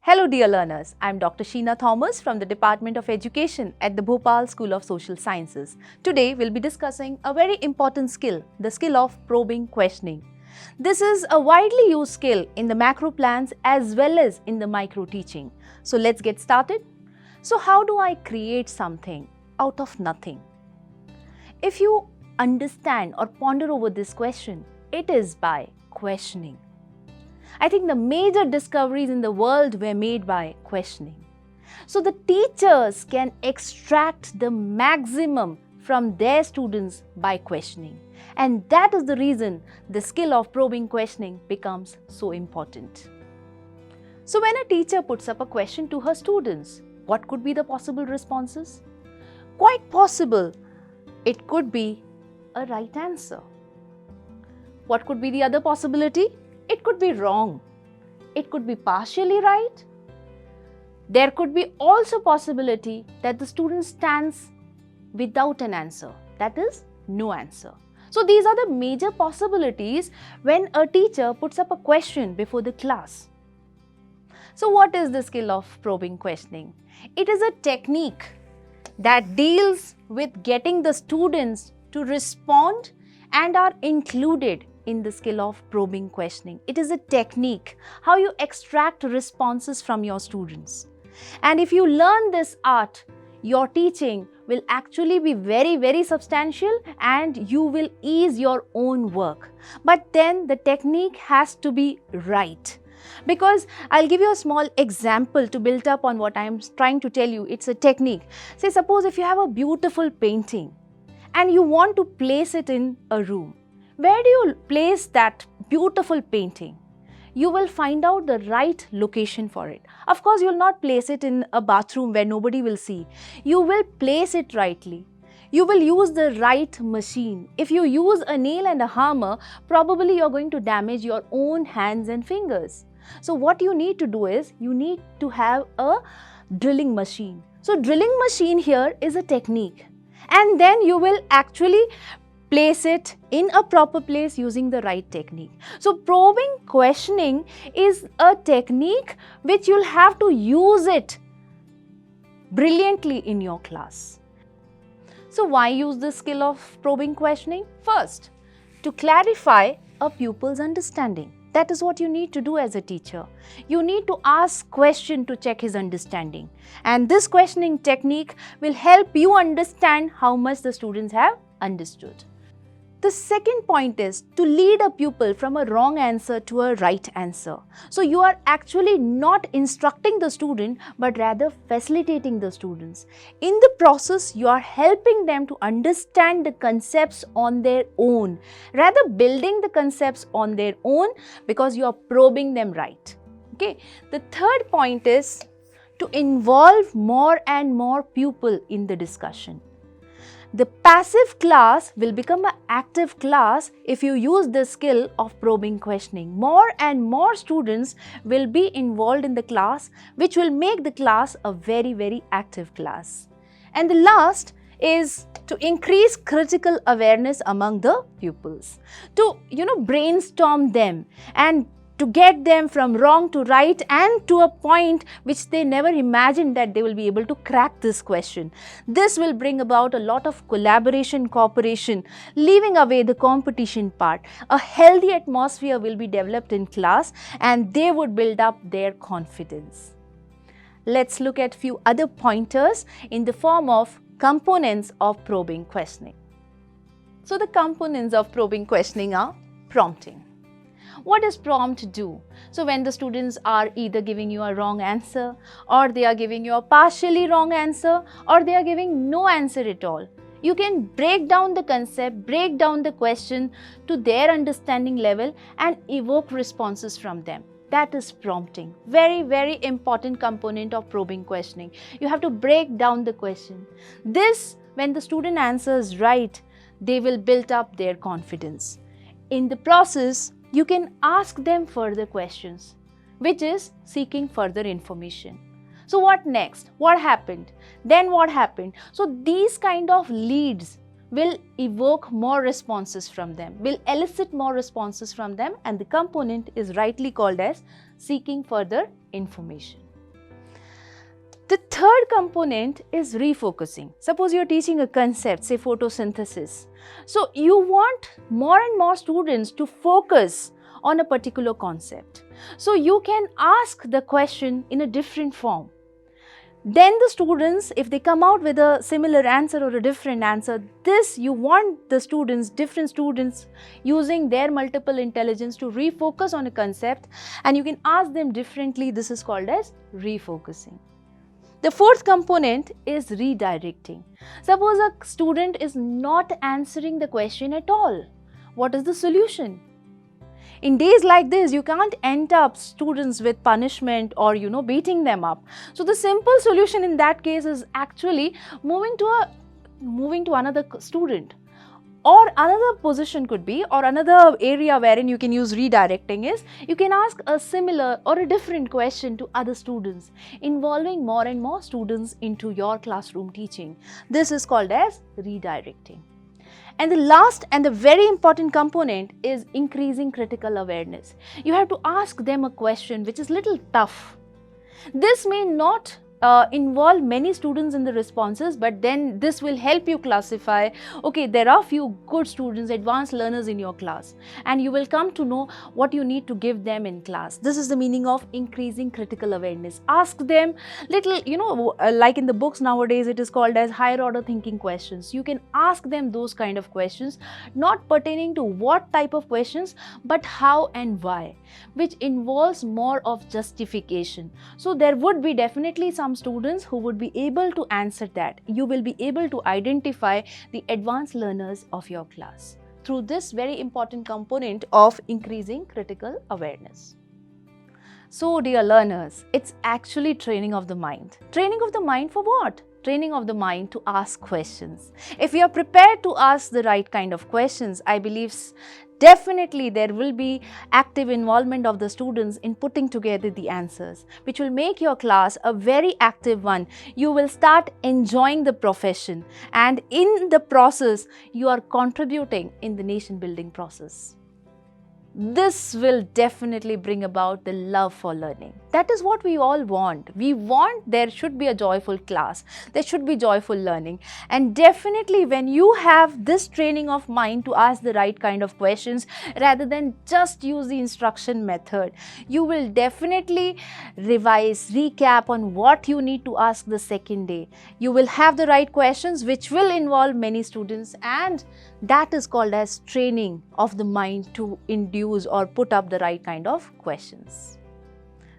Hello dear learners, I am Dr. Sheena Thomas from the Department of Education at the Bhopal School of Social Sciences. Today we'll be discussing a very important skill, the skill of probing questioning. This is a widely used skill in the macro plans as well as in the micro teaching. So let's get started. So how do I create something out of nothing? If you understand or ponder over this question, it is by questioning. I think the major discoveries in the world were made by questioning. So the teachers can extract the maximum from their students by questioning. And that is the reason the skill of probing questioning becomes so important. So when a teacher puts up a question to her students, what could be the possible responses? Quite possible, it could be a right answer. What could be the other possibility? It could be wrong. It could be partially right. There could be also possibility that the student stands without an answer. That is, no answer. So these are the major possibilities when a teacher puts up a question before the class. So what is the skill of probing questioning? It is a technique that deals with getting the students to respond and are included in the skill of probing questioning. It is a technique, how you extract responses from your students. And if you learn this art, your teaching will actually be very, very substantial and you will ease your own work. But then the technique has to be right. Because I'll give you a small example to build up on what I'm trying to tell you. It's a technique. Say, suppose if you have a beautiful painting and you want to place it in a room. Where do you place that beautiful painting? You will find out the right location for it. Of course, you will not place it in a bathroom where nobody will see. You will place it rightly. You will use the right machine. If you use a nail and a hammer, probably you're going to damage your own hands and fingers. So what you need to do is, you need to have a drilling machine. So drilling machine here is a technique. And then you will actually place it in a proper place using the right technique. So probing questioning is a technique which you'll have to use it brilliantly in your class. So why use the skill of probing questioning? First, to clarify a pupil's understanding. That is what you need to do as a teacher. You need to ask question to check his understanding. And this questioning technique will help you understand how much the students have understood. The second point is to lead a pupil from a wrong answer to a right answer. So you are actually not instructing the student but rather facilitating the students. In the process, you are helping them to understand the concepts on their own, rather building the concepts on their own because you are probing them right. Okay. The third point is to involve more and more pupil in the discussion. The passive class will become an active class if you use the skill of probing questioning. More and more students will be involved in the class, which will make the class a very, very active class. And the last is to increase critical awareness among the pupils. To, brainstorm them and to get them from wrong to right and to a point which they never imagined that they will be able to crack this question. This will bring about a lot of collaboration, cooperation, leaving away the competition part. A healthy atmosphere will be developed in class and they would build up their confidence. Let's look at few other pointers in the form of components of probing questioning. So the components of probing questioning are prompting. What does prompt do? So when the students are either giving you a wrong answer or they are giving you a partially wrong answer or they are giving no answer at all, you can break down the concept, break down the question to their understanding level and evoke responses from them. That is prompting. Very, very important component of probing questioning. You have to break down the question. This, when the student answers right, they will build up their confidence. In the process, you can ask them further questions, which is seeking further information. So what next? What happened? Then what happened? So these kind of leads will evoke more responses from them, will elicit more responses from them, and the component is rightly called as seeking further information. The third component is refocusing. Suppose you're teaching a concept, say photosynthesis. So you want more and more students to focus on a particular concept. So you can ask the question in a different form. Then the students, if they come out with a similar answer or a different answer, this you want the students, different students using their multiple intelligence to refocus on a concept, and you can ask them differently. This is called as refocusing. The fourth component is redirecting. Suppose a student is not answering the question at all. What is the solution? In days like this, you can't end up students with punishment or beating them up. So the simple solution in that case is actually moving to another student. Or another position could be, or another area wherein you can use redirecting is, you can ask a similar or a different question to other students, involving more and more students into your classroom teaching. This is called as redirecting. And the last and the very important component is increasing critical awareness. You have to ask them a question which is little tough. This may not involve many students in the responses, but then this will help you classify, okay, there are few good students, advanced learners in your class, and you will come to know what you need to give them in class. This is the meaning of increasing critical awareness. Ask them little, like in the books nowadays, it is called as higher order thinking questions. You can ask them those kind of questions, not pertaining to what type of questions, but how and why, which involves more of justification. So there would be definitely some students who would be able to answer that. You will be able to identify the advanced learners of your class through this very important component of increasing critical awareness. So dear learners, it's actually training of the mind. Training of the mind for what? Training of the mind to ask questions. If you are prepared to ask the right kind of questions, I believe definitely there will be active involvement of the students in putting together the answers, which will make your class a very active one. You will start enjoying the profession, and in the process, you are contributing in the nation building process. This will definitely bring about the love for learning. That is what we all want. We want there should be a joyful class. There should be joyful learning. And definitely when you have this training of mind to ask the right kind of questions rather than just use the instruction method, you will definitely revise, recap on what you need to ask the second day. You will have the right questions which will involve many students, and that is called as training of the mind to induce or put up the right kind of questions.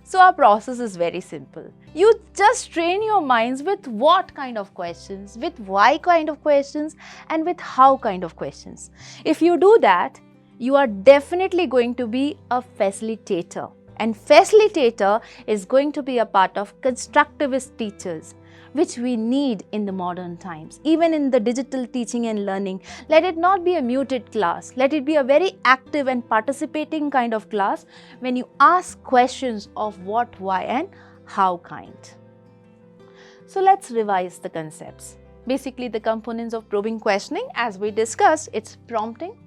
So our process is very simple. You just train your minds with what kind of questions, with why kind of questions, and with how kind of questions. If you do that, you are definitely going to be a facilitator. And facilitator is going to be a part of constructivist teachers, which we need in the modern times. Even in the digital teaching and learning, let it not be a muted class. Let it be a very active and participating kind of class when you ask questions of what, why, and how kind. So let's revise the concepts. Basically, the components of probing questioning, as we discussed, it's prompting,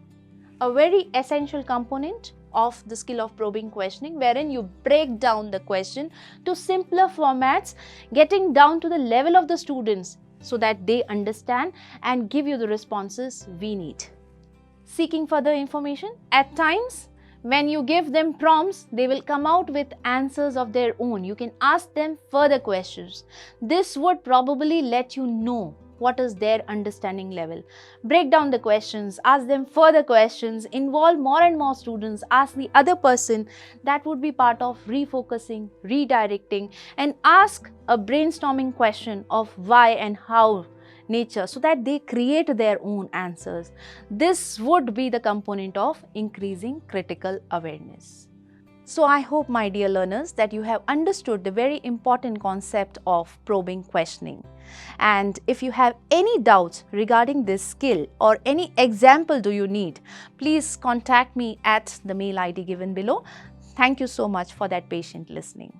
a very essential component of the skill of probing questioning, wherein you break down the question to simpler formats, getting down to the level of the students so that they understand and give you the responses we need. Seeking further information, at times when you give them prompts, they will come out with answers of their own. You can ask them further questions. This would probably let you know what is their understanding level. Break down the questions, ask them further questions, involve more and more students, ask the other person. That would be part of refocusing, redirecting, and ask a brainstorming question of why and how nature so that they create their own answers. This would be the component of increasing critical awareness. So I hope, my dear learners, that you have understood the very important concept of probing questioning. And if you have any doubts regarding this skill or any example do you need, please contact me at the mail ID given below. Thank you so much for that patient listening.